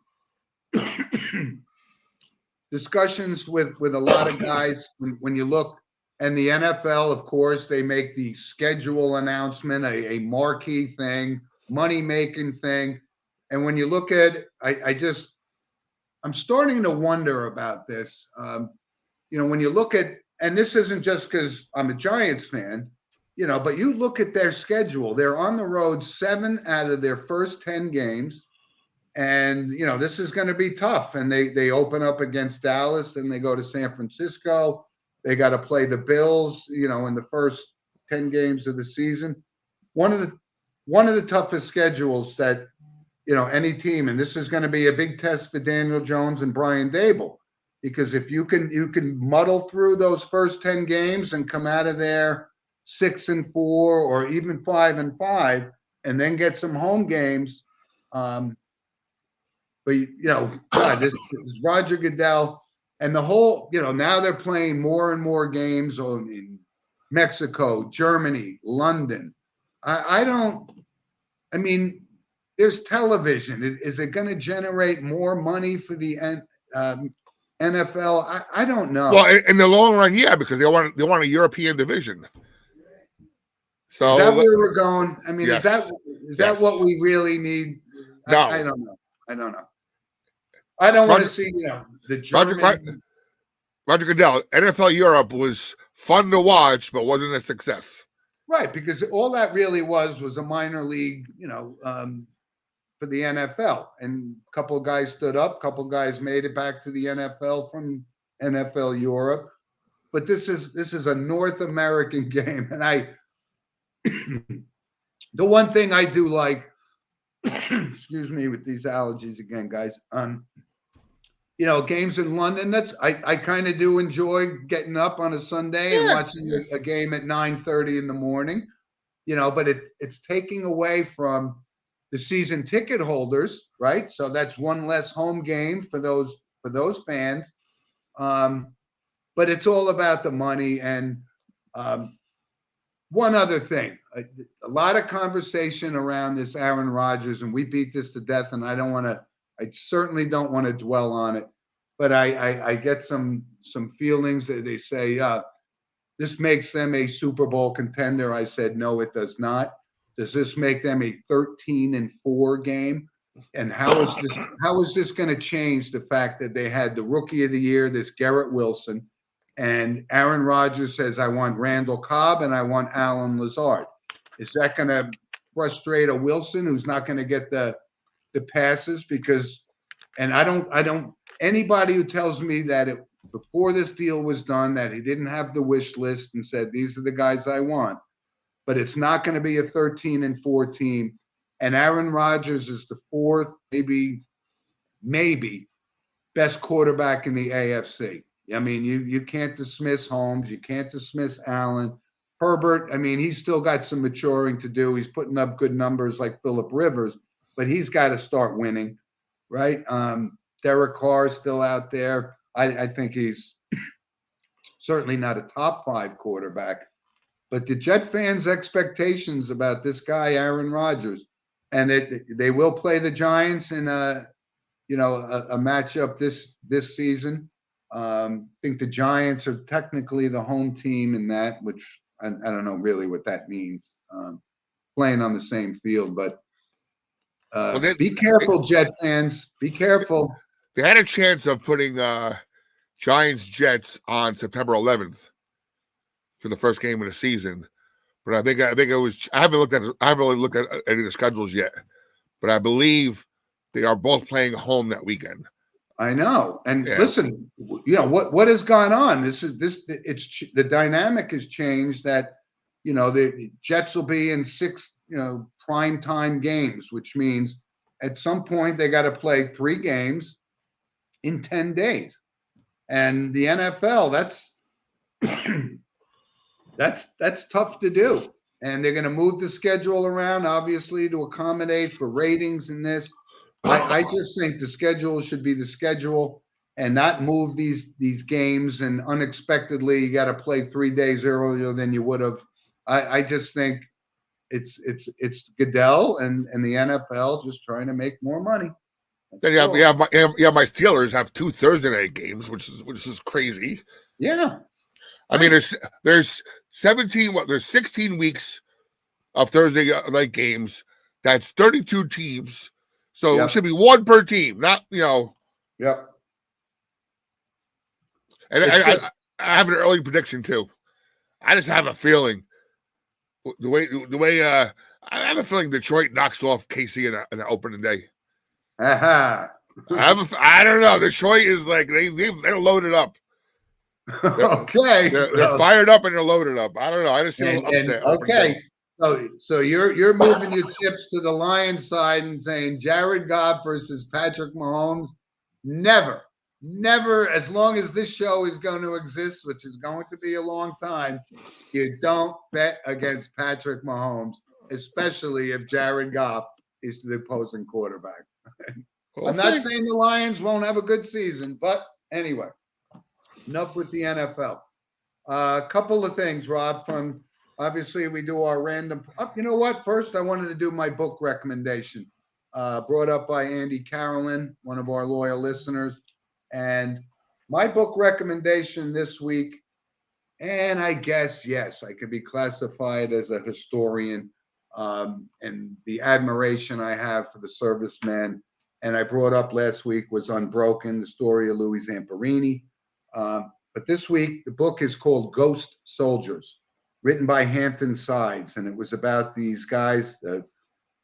discussions with a lot of guys when you look. And the NFL, of course, they make the schedule announcement, a marquee thing, money-making thing. And when you look at it, I'm starting to wonder about this. When you look at, and this isn't just because I'm a Giants fan, but you look at their schedule, they're on the road 7 out of their first 10 games. And, this is going to be tough. And they open up against Dallas, and they go to San Francisco. They got to play the Bills, in the first 10 games of the season. One of the toughest schedules that, any team, and this is going to be a big test for Daniel Jones and Brian Dable, because if you can muddle through those first 10 games and come out of there 6-4 or even 5-5, and then get some home games. But God, this Roger Goodell and the whole, now they're playing more and more games in Mexico, Germany, London. There's television. Is it going to generate more money for the NFL? I don't know. Well, in the long run, yeah, because they want a European division. So is that where we're going? yes. is that what we really need? No. I don't know. I don't want to see the German. Roger Goodell, NFL Europe was fun to watch, but wasn't a success. Right, because all that really was a minor league, for the NFL, and a couple of guys stood up, a couple of guys made it back to the NFL from NFL Europe. But this is a North American game, and the one thing I do like, excuse me with these allergies again, guys. Games in London. I kind of do enjoy getting up on a Sunday and watching a game at 9:30 in the morning. But it's taking away from the season ticket holders, right? So that's one less home game for those fans. But it's all about the money. And one other thing, a lot of conversation around this Aaron Rodgers, and we beat this to death, and I certainly don't want to dwell on it, but I get some feelings that they say, this makes them a Super Bowl contender. I said, no, it does not. Does this make them a 13-4 game? And how is this going to change the fact that they had the rookie of the year, this Garrett Wilson, and Aaron Rodgers says, I want Randall Cobb and I want Alan Lazard. Is that going to frustrate a Wilson who's not going to get the passes? And I don't, anybody who tells me that before this deal was done, that he didn't have the wish list and said, these are the guys I want, but it's not going to be a 13-4 team. And Aaron Rodgers is the fourth, maybe best quarterback in the AFC. You can't dismiss Holmes. You can't dismiss Allen. Herbert, he's still got some maturing to do. He's putting up good numbers like Phillip Rivers, but he's got to start winning, right? Derek Carr is still out there. I think he's certainly not a top 5 quarterback. But the Jet fans' expectations about this guy, Aaron Rodgers, and they will play the Giants in a matchup this season. I think the Giants are technically the home team in that, which I don't know really what that means, playing on the same field. But be careful, Jet fans. Be careful. They had a chance of putting Giants-Jets on September 11th for the first game of the season, but I think it was. I haven't really looked at any of the schedules yet, but I believe they are both playing home that weekend. I know. And listen, what has gone on? It's the dynamic has changed that, the Jets will be in 6, prime time games, which means at some point they got to play 3 games in 10 days. And the NFL, that's tough to do. And they're going to move the schedule around, obviously, to accommodate for ratings in this. I just think the schedule should be the schedule and not move these games, and unexpectedly you got to play 3 days earlier than you would have. I just think it's Goodell and the NFL just trying to make more money. Then my Steelers have 2 Thursday night games, which is crazy. Yeah. There's 16 weeks of Thursday night games. That's 32 teams. So it should be 1 per team, not. Yep. And I have an early prediction too. I just have a feeling the way I have a feeling Detroit knocks off KC in the opening day. Uh-huh. I don't know. Detroit is like they're loaded up. Okay. They're fired up and they're loaded up. I don't know. I just see a little upset. Okay. So you're moving your chips to the Lions side and saying Jared Goff versus Patrick Mahomes. Never, never, as long as this show is going to exist, which is going to be a long time, you don't bet against Patrick Mahomes, especially if Jared Goff is the opposing quarterback. I'm not saying the Lions won't have a good season, but anyway, enough with the NFL. A couple of things, Rob, from obviously we do our random. You know what? First, I wanted to do my book recommendation, brought up by Andy Carolyn, one of our loyal listeners. And my book recommendation this week, and I guess, yes, I could be classified as a historian, and the admiration I have for the servicemen. And I brought up last week was Unbroken, the story of Louis Zamperini. But this week, the book is called Ghost Soldiers, written by Hampton Sides. And it was about these guys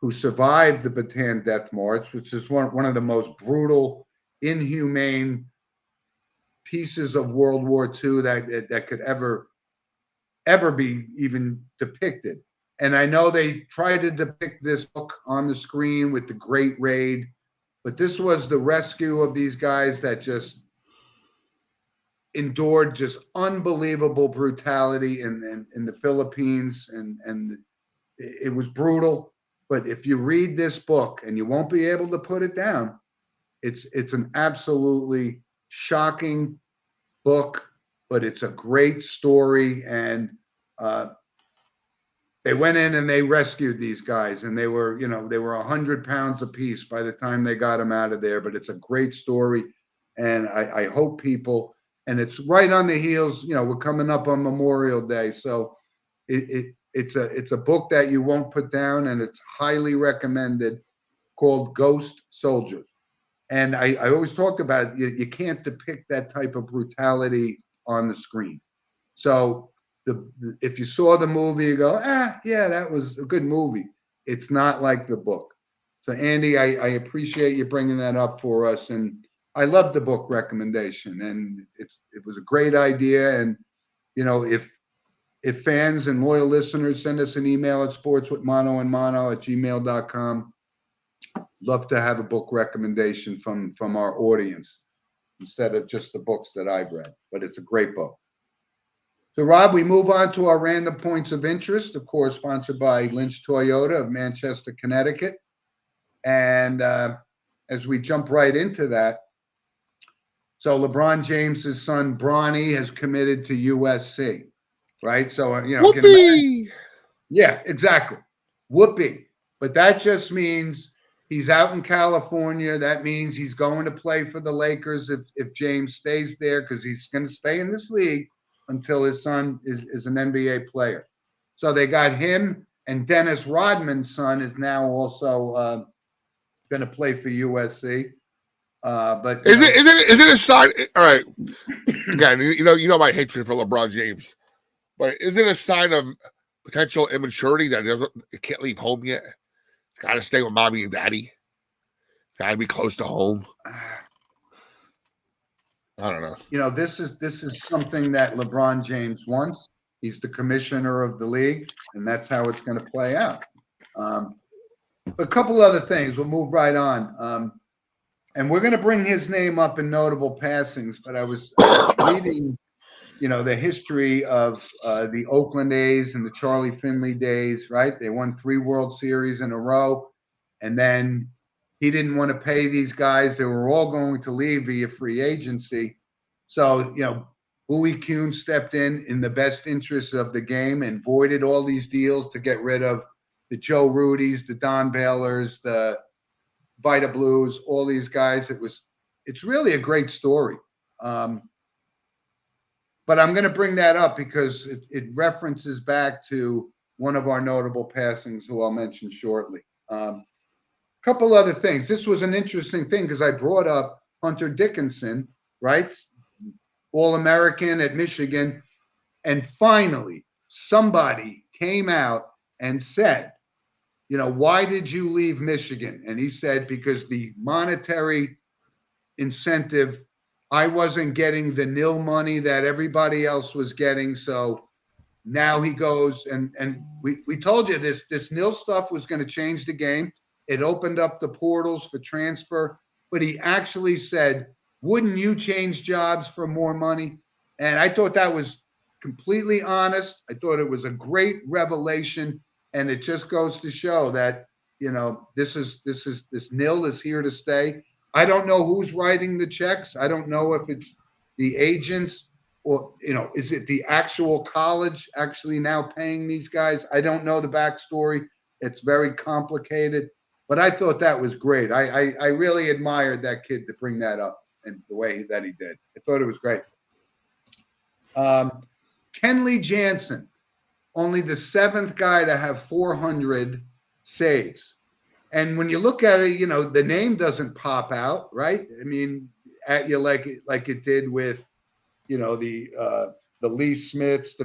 who survived the Bataan Death March, which is one of the most brutal, inhumane pieces of World War II that could ever be even depicted. And I know they tried to depict this book on the screen with the Great Raid, but this was the rescue of these guys that just endured just unbelievable brutality in the Philippines, and it was brutal. But if you read this book, and you won't be able to put it down, it's an absolutely shocking book, but it's a great story. And they went in and they rescued these guys, and they were 100 pounds apiece by the time they got them out of there. But it's a great story, and I hope people. And it's right on the heels. We're coming up on Memorial Day, so it's a book that you won't put down, and it's highly recommended. Called Ghost Soldiers, and I always talked about it, you can't depict that type of brutality on the screen. So if you saw the movie, you go, yeah, that was a good movie. It's not like the book. So Andy, I appreciate you bringing that up for us, and I love the book recommendation, and it was a great idea. And if fans and loyal listeners send us an email at sportswithmano@gmail.com, love to have a book recommendation from our audience instead of just the books that I've read. But it's a great book. So Rob, we move on to our random points of interest, of course, sponsored by Lynch Toyota of Manchester, Connecticut. And as we jump right into that, so LeBron James's son Bronny has committed to USC, right? So whoopee! Yeah, exactly, whoopee. But that just means he's out in California. That means he's going to play for the Lakers if James stays there, because he's going to stay in this league until his son is an NBA player. So they got him, and Dennis Rodman's son is now also going to play for USC. But is it a sign? All right, again, you know my hatred for LeBron James, but is it a sign of potential immaturity that it can't leave home yet? It's got to stay with mommy and daddy. It's got to be close to home. I don't know. This is something that LeBron James wants. He's the commissioner of the league, and that's how it's going to play out. A couple other things. We'll move right on. And we're going to bring his name up in notable passings, but I was reading, the history of the Oakland A's and the Charlie Finley days, right? They won 3 World Series in a row, and then he didn't want to pay these guys. They were all going to leave via free agency. So, Bowie Kuhn stepped in the best interest of the game and voided all these deals to get rid of the Joe Rudys, the Don Baylors, the Vita Blues, all these guys. It's really a great story. But I'm going to bring that up because it references back to one of our notable passings, who I'll mention shortly. Couple other things. This was an interesting thing because I brought up Hunter Dickinson, right? All-American at Michigan. And finally, somebody came out and said, why did you leave Michigan? And he said, because the monetary incentive, I wasn't getting the nil money that everybody else was getting. So now he goes and we told you this nil stuff was going to change the game. It opened up the portals for transfer, but he actually said, wouldn't you change jobs for more money? And I thought that was completely honest. I thought it was a great revelation. And it just goes to show that, this nil is here to stay. I don't know who's writing the checks. I don't know if it's the agents or, is it the actual college actually now paying these guys? I don't know the backstory. It's very complicated, but I thought that was great. I really admired that kid to bring that up and the way that he did. I thought it was great. Kenley Jansen, only the 7th guy to have 400 saves. And when you look at it, the name doesn't pop out, right? I mean, at you like it did with, the Lee Smiths, the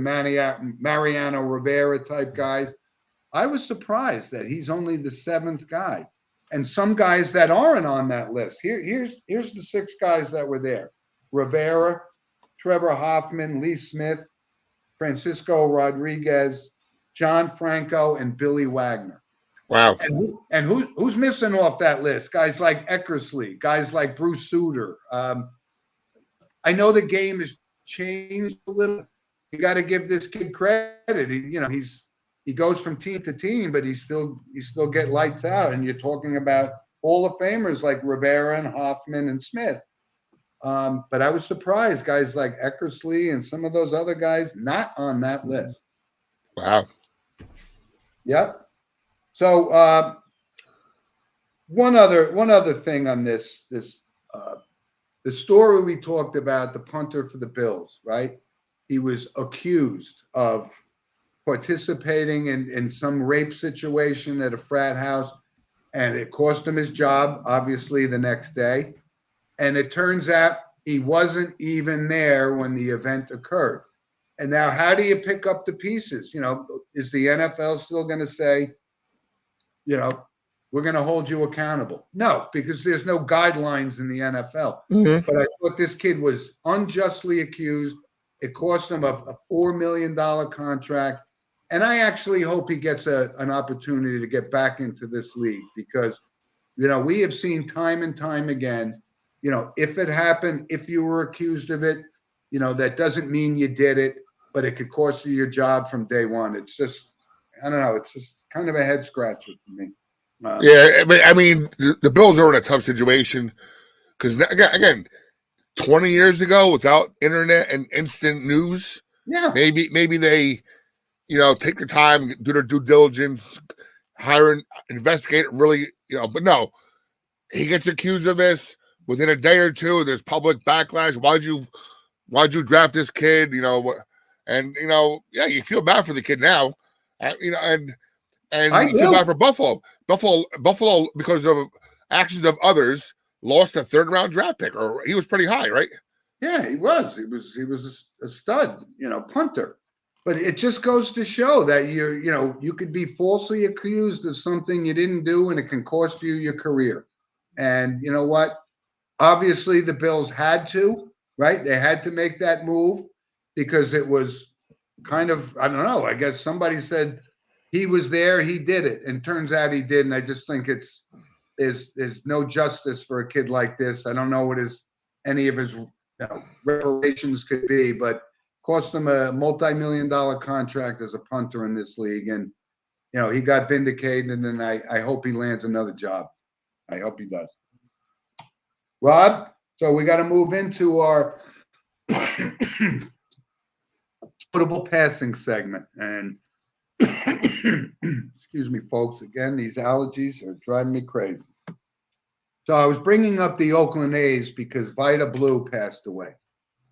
Mariano Rivera type guys. I was surprised that he's only the 7th guy. And some guys that aren't on that list. Here's the 6 guys that were there: Rivera, Trevor Hoffman, Lee Smith, Francisco Rodriguez, John Franco, and Billy Wagner. Wow. And who's missing off that list? Guys like Eckersley, guys like Bruce Sutter. I know the game has changed a little. You got to give this kid credit. He goes from team to team, but he still get lights out. And you're talking about Hall of Famers like Rivera and Hoffman and Smith. But I was surprised, guys like Eckersley and some of those other guys not on that list. Wow. Yep. So one other thing on this the story we talked about, the punter for the Bills, right? He was accused of participating in some rape situation at a frat house, and it cost him his job, obviously, the next day. And it turns out he wasn't even there when the event occurred. And now, how do you pick up the pieces? Is the NFL still going to say, we're going to hold you accountable? No, because there's no guidelines in the NFL. Mm-hmm. But I thought this kid was unjustly accused. It cost him a $4 million contract. And I actually hope he gets an opportunity to get back into this league because, we have seen time and time again, if it happened, if you were accused of it, that doesn't mean you did it, but it could cost you your job from day one. It's just, I don't know. It's just kind of a head scratcher for me. Yeah, I mean, the Bills are in a tough situation because again, 20 years ago, without internet and instant news, maybe they, take their time, do their due diligence, hire an investigator, really, But no, he gets accused of this within a day or two. There's public backlash. Why'd you draft this kid? And you feel bad for the kid now, and you feel bad for Buffalo. Buffalo, because of actions of others, lost a 3rd-round draft pick, or he was pretty high, right? Yeah, he was. He was a stud, punter. But it just goes to show that you could be falsely accused of something you didn't do, and it can cost you your career. And you know what? Obviously, the Bills had to, right? They had to make that move because it was kind of, I don't know. I guess somebody said he was there, he did it, and turns out he didn't. I just think there's no justice for a kid like this. I don't know what any of his reparations could be, but cost him a multi-million-dollar contract as a punter in this league, and he got vindicated. And I hope he lands another job. I hope he does. Rob, so we got to move into our notable passing segment, and excuse me, folks. Again, these allergies are driving me crazy. So I was bringing up the Oakland A's because Vida Blue passed away.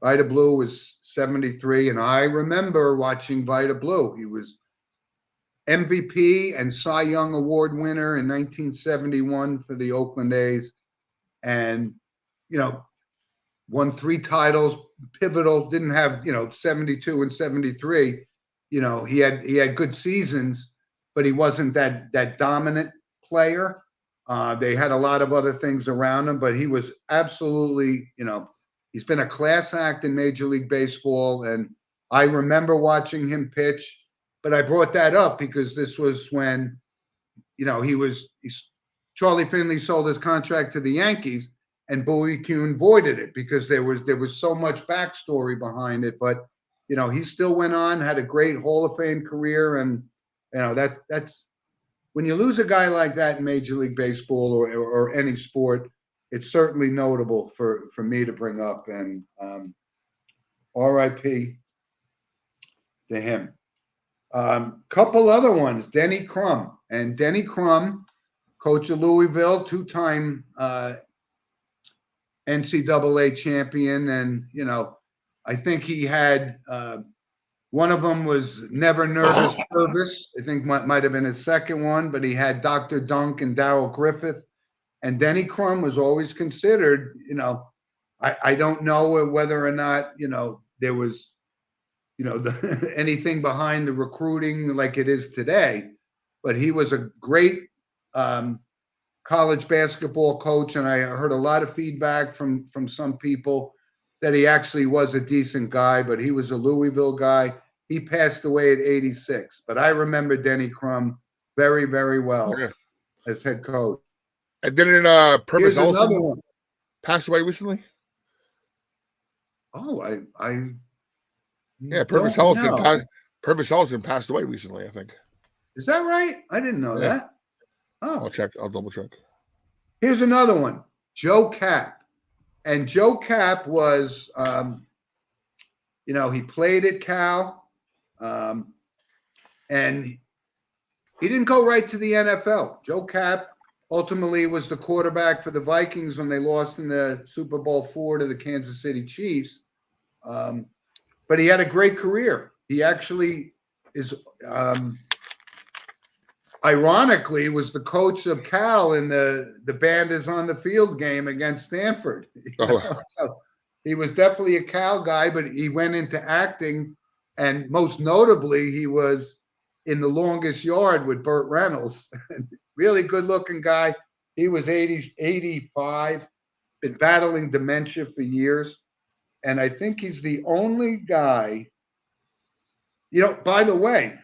Vida Blue was 73, and I remember watching Vida Blue. He was MVP and Cy Young Award winner in 1971 for the Oakland A's, and won 3 titles, pivotal. Didn't have 72 and 73. He had good seasons, but he wasn't that dominant player. They had a lot of other things around him, but he was absolutely He's been a class act in Major League Baseball, and I remember watching him pitch. But I brought that up because this was when, Charlie Finley sold his contract to the Yankees, and Bowie Kuhn voided it because there was so much backstory behind it. But he still went on, had a great Hall of Fame career, and that's when you lose a guy like that in Major League Baseball or any sport, it's certainly notable for me to bring up. And R.I.P. to him. Couple other ones, Denny Crum. And Denny Crum, coach of Louisville, two-time NCAA champion. And, I think he had one of them was Never Nervous Purvis. I think might have been his second one, but he had Dr. Dunk and Darrell Griffith. And Denny Crum was always considered, I don't know whether or not, there was, anything behind the recruiting like it is today, but he was a great college basketball coach. And I heard a lot of feedback from some people that he actually was a decent guy, but he was a Louisville guy. He passed away at 86, but I remember Denny Crum very, very well as head coach. And didn't Purvis Olsen pass away recently? Oh, Purvis Olsen passed away recently, I think. Is that right? I didn't know that. Oh, I'll double check. Here's another one, Joe Kapp. And Joe Kapp was, he played at Cal, and he didn't go right to the NFL. Joe Kapp ultimately was the quarterback for the Vikings when they lost in the Super Bowl IV to the Kansas City Chiefs. But he had a great career. He actually is, ironically, was the coach of Cal in the band is on the field game against Stanford. So he was definitely a Cal guy, but he went into acting, and most notably, he was in The Longest Yard with Burt Reynolds. Really good-looking guy. He was 85, been battling dementia for years, and I think he's the only guy. By the way,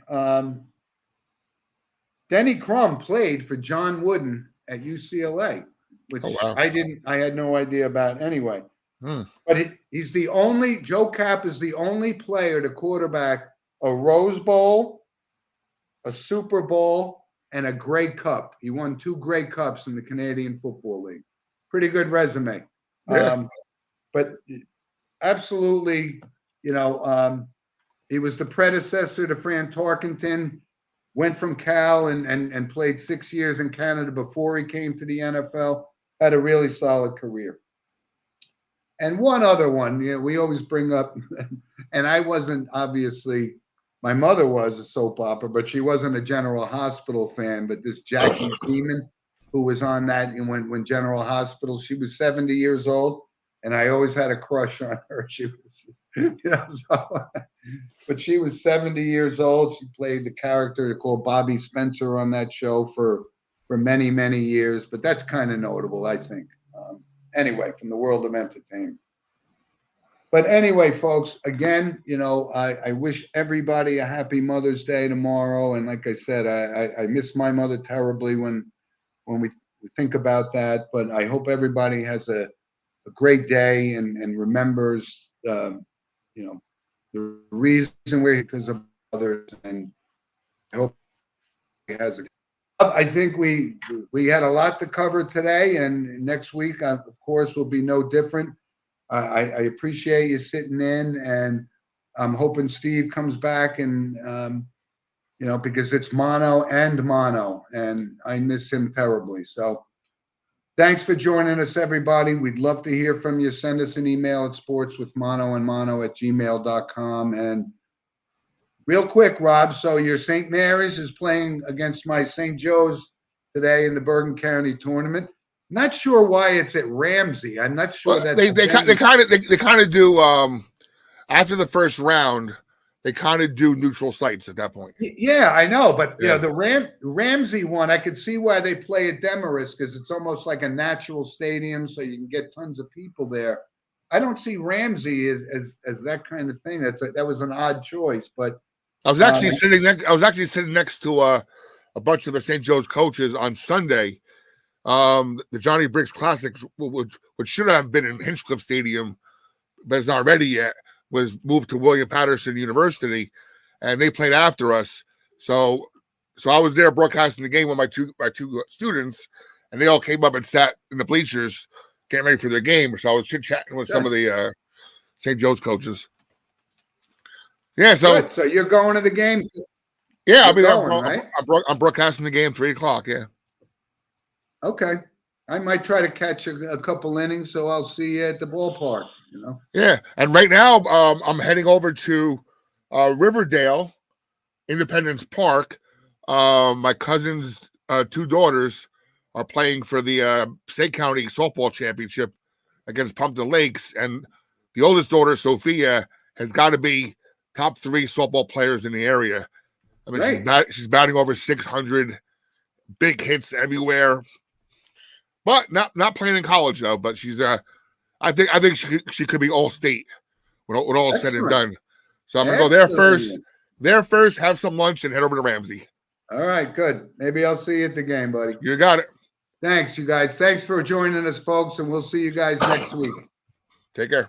Denny Crum played for John Wooden at UCLA, which I had no idea about anyway. But he's the only, Joe Kapp is the only player to quarterback a Rose Bowl, a Super Bowl, and a Grey Cup. He won 2 Grey Cups in the Canadian Football League. Pretty good resume. Yeah. But absolutely, he was the predecessor to Fran Tarkenton. Went from Cal and played 6 years in Canada before he came to the NFL. Had a really solid career. And one other one, we always bring up, and I wasn't, obviously, my mother was a soap opera, but she wasn't a General Hospital fan. But this Jackie Seaman, who was on that when General Hospital, she was 70 years old, and I always had a crush on her. She was, but she was 70 years old. She played the character called Bobby Spencer on that show for many, many years. But that's kind of notable, I think. Anyway, from the world of entertainment. But anyway, folks, again, I wish everybody a happy Mother's Day tomorrow. And like I said, I miss my mother terribly when we think about that. But I hope everybody has a great day and remembers, the reason we're because of others. And I hope he has a. I think we had a lot to cover today, and next week, of course, will be no different. I appreciate you sitting in, and I'm hoping Steve comes back and, because it's mono, and I miss him terribly. So thanks for joining us, everybody. We'd love to hear from you. Send us an email at sportswithmonoandmono@gmail.com. And real quick, Rob, so your St. Mary's is playing against my St. Joe's today in the Bergen County tournament. Not sure why it's at Ramsey. I'm not sure that they kind of do after the first round. They kind of do neutral sites at that point. Yeah, I know, but the Ramsey one, I could see why they play at Demarest because it's almost like a natural stadium, so you can get tons of people there. I don't see Ramsey as that kind of thing. That was an odd choice, but I was actually sitting next. I was actually sitting next to a bunch of the St. Joe's coaches on Sunday. The Johnny Briggs Classics, which should have been in Hinchcliffe Stadium, but it's not ready yet, was moved to William Patterson University, and they played after us. So I was there broadcasting the game with my two students, and they all came up and sat in the bleachers getting ready for their game. So I was chit-chatting with some of the St. Joe's coaches. Yeah, so good. So you're going to the game? Yeah, you're going, right? I'm broadcasting the game 3:00. Yeah. Okay. I might try to catch a couple innings, so I'll see you at the ballpark. Yeah, and right now I'm heading over to Riverdale, Independence Park. My cousin's two daughters are playing for the State County softball championship against Pumpkin Lakes, and the oldest daughter, Sophia, has got to be top 3 softball players in the area. I mean, she's batting over 600, big hits everywhere. But not playing in college though. But she's I think she could be all state when all is said and done. So I'm gonna go there first. There first, have some lunch, and head over to Ramsey. All right, good. Maybe I'll see you at the game, buddy. You got it. Thanks, you guys. Thanks for joining us, folks, and we'll see you guys next week. Take care.